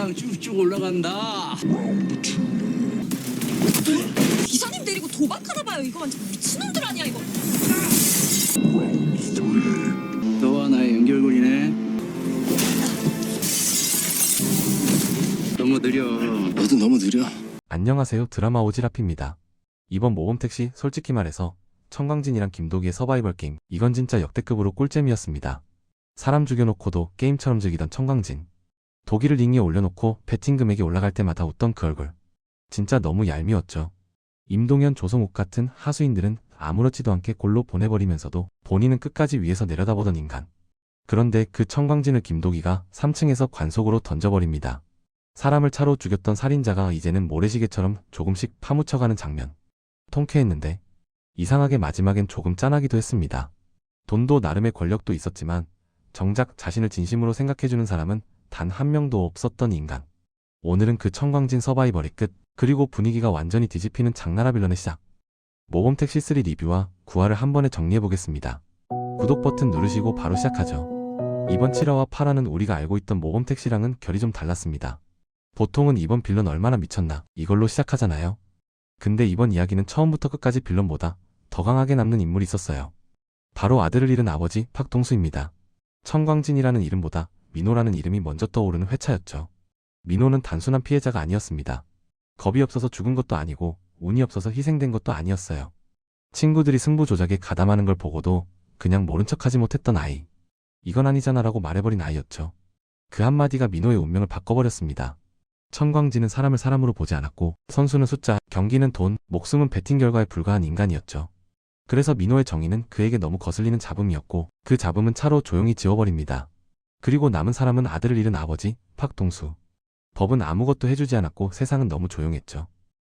그냥 쭉쭉 올라간다. 기사님 데리고 도박하나 봐요. 이거 완전 미친놈들 아니야 이거. 너와 나의 연결고리네. 너무 느려. 너도 너무 느려. 안녕하세요, 드라마 오지랖입니다. 이번 모범택시 솔직히 말해서 청광진이랑 김도기의 서바이벌 게임, 이건 진짜 역대급으로 꿀잼이었습니다. 사람 죽여놓고도 게임처럼 즐기던 청광진, 도기를 링에 올려놓고 배팅 금액이 올라갈 때마다 웃던 그 얼굴, 진짜 너무 얄미웠죠. 임동현, 조성욱 같은 하수인들은 아무렇지도 않게 골로 보내버리면서도 본인은 끝까지 위에서 내려다보던 인간. 그런데 그 청광진을 김도기가 3층에서 관속으로 던져버립니다. 사람을 차로 죽였던 살인자가 이제는 모래시계처럼 조금씩 파묻혀가는 장면. 통쾌했는데 이상하게 마지막엔 조금 짠하기도 했습니다. 돈도 나름의 권력도 있었지만 정작 자신을 진심으로 생각해주는 사람은 단 한 명도 없었던 인간. 오늘은 그 청광진 서바이벌의 끝, 그리고 분위기가 완전히 뒤집히는 장나라 빌런의 시작. 모범택시3 리뷰와 구화를 한 번에 정리해보겠습니다. 구독 버튼 누르시고 바로 시작하죠. 이번 7화와 8화는 우리가 알고 있던 모범택시랑은 결이 좀 달랐습니다. 보통은 이번 빌런 얼마나 미쳤나 이걸로 시작하잖아요. 근데 이번 이야기는 처음부터 끝까지 빌런보다 더 강하게 남는 인물이 있었어요. 바로 아들을 잃은 아버지 박동수입니다. 청광진이라는 이름보다 민호라는 이름이 먼저 떠오르는 회차였죠. 민호는 단순한 피해자가 아니었습니다. 겁이 없어서 죽은 것도 아니고 운이 없어서 희생된 것도 아니었어요. 친구들이 승부 조작에 가담하는 걸 보고도 그냥 모른 척하지 못했던 아이. 이건 아니잖아 라고 말해버린 아이였죠. 그 한마디가 민호의 운명을 바꿔버렸습니다. 청광진은 사람을 사람으로 보지 않았고 선수는 숫자, 경기는 돈, 목숨은 배팅 결과에 불과한 인간이었죠. 그래서 민호의 정의는 그에게 너무 거슬리는 잡음이었고 그 잡음은 차로 조용히 지워버립니다. 그리고 남은 사람은 아들을 잃은 아버지, 박동수. 법은 아무것도 해주지 않았고 세상은 너무 조용했죠.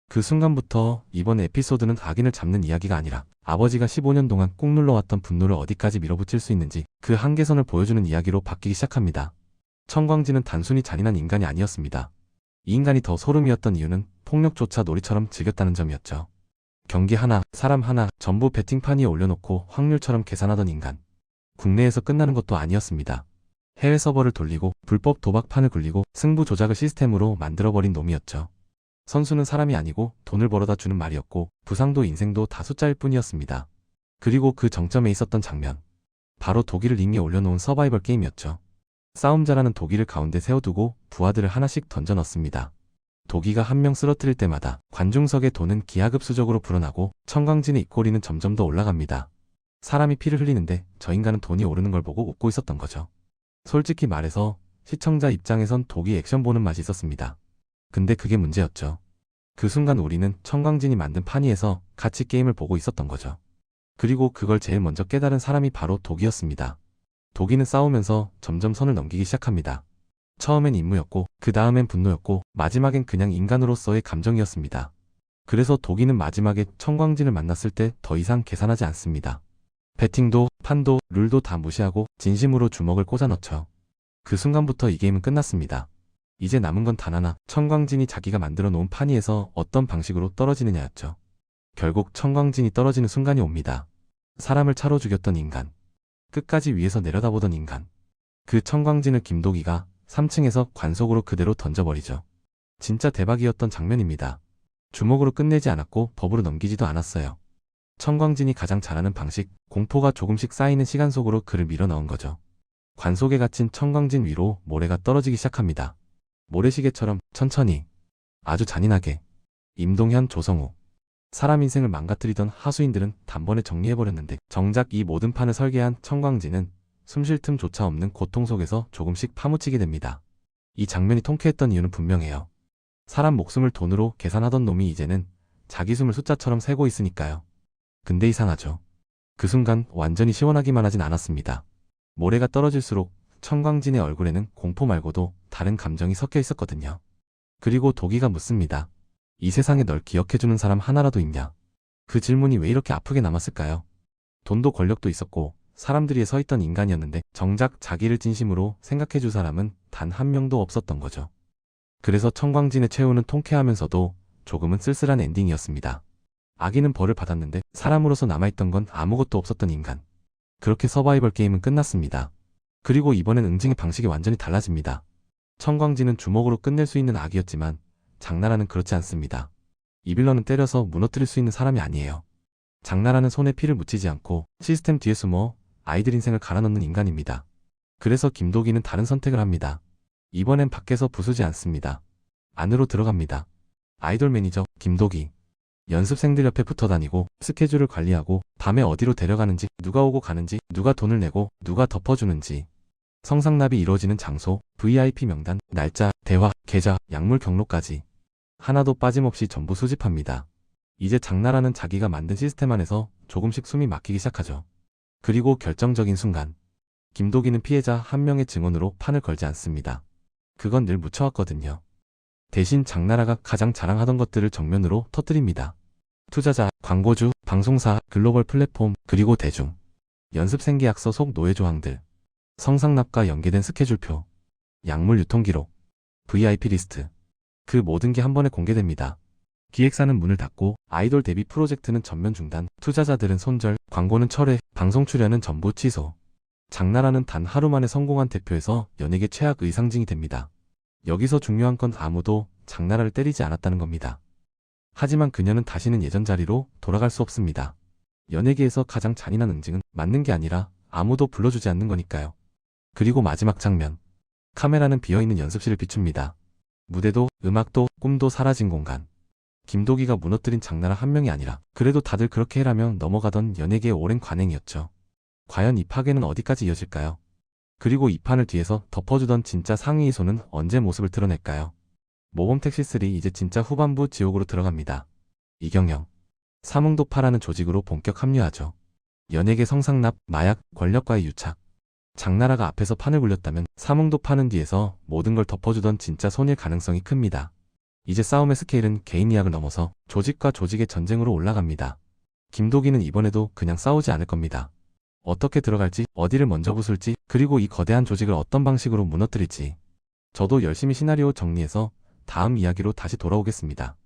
그 순간부터 이번 에피소드는 악인을 잡는 이야기가 아니라 아버지가 15년 동안 꾹 눌러왔던 분노를 어디까지 밀어붙일 수 있는지 그 한계선을 보여주는 이야기로 바뀌기 시작합니다. 청광진은 단순히 잔인한 인간이 아니었습니다. 이 인간이 더 소름이었던 이유는 폭력조차 놀이처럼 즐겼다는 점이었죠. 경기 하나, 사람 하나, 전부 배팅판 위에 올려놓고 확률처럼 계산하던 인간. 국내에서 끝나는 것도 아니었습니다. 해외 서버를 돌리고 불법 도박판을 굴리고 승부 조작을 시스템으로 만들어버린 놈이었죠. 선수는 사람이 아니고 돈을 벌어다 주는 말이었고 부상도 인생도 다 숫자일 뿐이었습니다. 그리고 그 정점에 있었던 장면. 바로 도기를 링에 올려놓은 서바이벌 게임이었죠. 싸움 잘하는 도기를 가운데 세워두고 부하들을 하나씩 던져 넣습니다. 도기가 한 명 쓰러뜨릴 때마다 관중석의 돈은 기하급수적으로 불어나고 청광진의 입꼬리는 점점 더 올라갑니다. 사람이 피를 흘리는데 저 인간은 돈이 오르는 걸 보고 웃고 있었던 거죠. 솔직히 말해서 시청자 입장에선 도기 액션 보는 맛이 있었습니다. 근데 그게 문제였죠. 그 순간 우리는 청광진이 만든 판 위에서 같이 게임을 보고 있었던 거죠. 그리고 그걸 제일 먼저 깨달은 사람이 바로 도기였습니다. 도기는 싸우면서 점점 선을 넘기기 시작합니다. 처음엔 임무였고 그 다음엔 분노였고 마지막엔 그냥 인간으로서의 감정이었습니다. 그래서 도기는 마지막에 청광진을 만났을 때 더 이상 계산하지 않습니다. 배팅도 판도 룰도 다 무시하고 진심으로 주먹을 꽂아 넣죠. 그 순간부터 이 게임은 끝났습니다. 이제 남은 건 단 하나, 청광진이 자기가 만들어 놓은 판 위에서 어떤 방식으로 떨어지느냐였죠. 결국 청광진이 떨어지는 순간이 옵니다. 사람을 차로 죽였던 인간, 끝까지 위에서 내려다보던 인간. 그 청광진을 김도기가 3층에서 관속으로 그대로 던져버리죠. 진짜 대박이었던 장면입니다. 주먹으로 끝내지 않았고 법으로 넘기지도 않았어요. 청광진이 가장 잘하는 방식, 공포가 조금씩 쌓이는 시간 속으로 그를 밀어 넣은 거죠. 관속에 갇힌 청광진 위로 모래가 떨어지기 시작합니다. 모래시계처럼 천천히, 아주 잔인하게. 임동현, 조성욱. 사람 인생을 망가뜨리던 하수인들은 단번에 정리해버렸는데 정작 이 모든 판을 설계한 청광진은 숨쉴 틈조차 없는 고통 속에서 조금씩 파묻히게 됩니다. 이 장면이 통쾌했던 이유는 분명해요. 사람 목숨을 돈으로 계산하던 놈이 이제는 자기 숨을 숫자처럼 세고 있으니까요. 근데 이상하죠. 그 순간 완전히 시원하기만 하진 않았습니다. 모래가 떨어질수록 청광진의 얼굴에는 공포 말고도 다른 감정이 섞여 있었거든요. 그리고 도기가 묻습니다. 이 세상에 널 기억해주는 사람 하나라도 있냐? 그 질문이 왜 이렇게 아프게 남았을까요? 돈도 권력도 있었고 사람들이 서 있던 인간이었는데 정작 자기를 진심으로 생각해줄 사람은 단 한 명도 없었던 거죠. 그래서 청광진의 최후는 통쾌하면서도 조금은 쓸쓸한 엔딩이었습니다. 악인은 벌을 받았는데 사람으로서 남아있던 건 아무것도 없었던 인간. 그렇게 서바이벌 게임은 끝났습니다. 그리고 이번엔 응징의 방식이 완전히 달라집니다. 청광진은 주먹으로 끝낼 수 있는 악이었지만 장나라는 그렇지 않습니다. 이 빌런은 때려서 무너뜨릴 수 있는 사람이 아니에요. 장나라는 손에 피를 묻히지 않고 시스템 뒤에 숨어 아이들 인생을 갈아넣는 인간입니다. 그래서 김도기는 다른 선택을 합니다. 이번엔 밖에서 부수지 않습니다. 안으로 들어갑니다. 아이돌 매니저 김도기. 연습생들 옆에 붙어 다니고 스케줄을 관리하고 밤에 어디로 데려가는지, 누가 오고 가는지, 누가 돈을 내고 누가 덮어주는지, 성상납이 이루어지는 장소, VIP 명단, 날짜, 대화, 계좌, 약물 경로까지 하나도 빠짐없이 전부 수집합니다. 이제 장나라는 자기가 만든 시스템 안에서 조금씩 숨이 막히기 시작하죠. 그리고 결정적인 순간 김도기는 피해자 한 명의 증언으로 판을 걸지 않습니다. 그건 늘 묻혀왔거든요. 대신 장나라가 가장 자랑하던 것들을 정면으로 터뜨립니다. 투자자, 광고주, 방송사, 글로벌 플랫폼, 그리고 대중, 연습생 계약서 속 노예 조항들, 성상납과 연계된 스케줄표, 약물 유통 기록, VIP 리스트, 그 모든 게 한 번에 공개됩니다. 기획사는 문을 닫고 아이돌 데뷔 프로젝트는 전면 중단, 투자자들은 손절, 광고는 철회, 방송 출연은 전부 취소. 장나라는 단 하루 만에 성공한 대표에서 연예계 최악의 상징이 됩니다. 여기서 중요한 건 아무도 장나라를 때리지 않았다는 겁니다. 하지만 그녀는 다시는 예전 자리로 돌아갈 수 없습니다. 연예계에서 가장 잔인한 응징은 맞는 게 아니라 아무도 불러주지 않는 거니까요. 그리고 마지막 장면. 카메라는 비어있는 연습실을 비춥니다. 무대도, 음악도, 꿈도 사라진 공간. 김도기가 무너뜨린 장나라 한 명이 아니라 그래도 다들 그렇게 해라며 넘어가던 연예계의 오랜 관행이었죠. 과연 이 파괴는 어디까지 이어질까요? 그리고 이 판을 뒤에서 덮어주던 진짜 상위 이소는 언제 모습을 드러낼까요? 모범택시3 이제 진짜 후반부 지옥으로 들어갑니다. 이경영. 삼흥도파라는 조직으로 본격 합류하죠. 연예계 성상납, 마약, 권력과의 유착. 장나라가 앞에서 판을 굴렸다면 삼흥도파는 뒤에서 모든 걸 덮어주던 진짜 손일 가능성이 큽니다. 이제 싸움의 스케일은 개인 이야기를 넘어서 조직과 조직의 전쟁으로 올라갑니다. 김도기는 이번에도 그냥 싸우지 않을 겁니다. 어떻게 들어갈지, 어디를 먼저 부술지, 그리고 이 거대한 조직을 어떤 방식으로 무너뜨릴지. 저도 열심히 시나리오 정리해서 다음 이야기로 다시 돌아오겠습니다.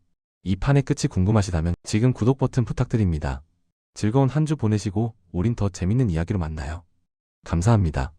이 판의 끝이 궁금하시다면 지금 구독 버튼 부탁드립니다. 즐거운 한 주 보내시고 우린 더 재밌는 이야기로 만나요. 감사합니다.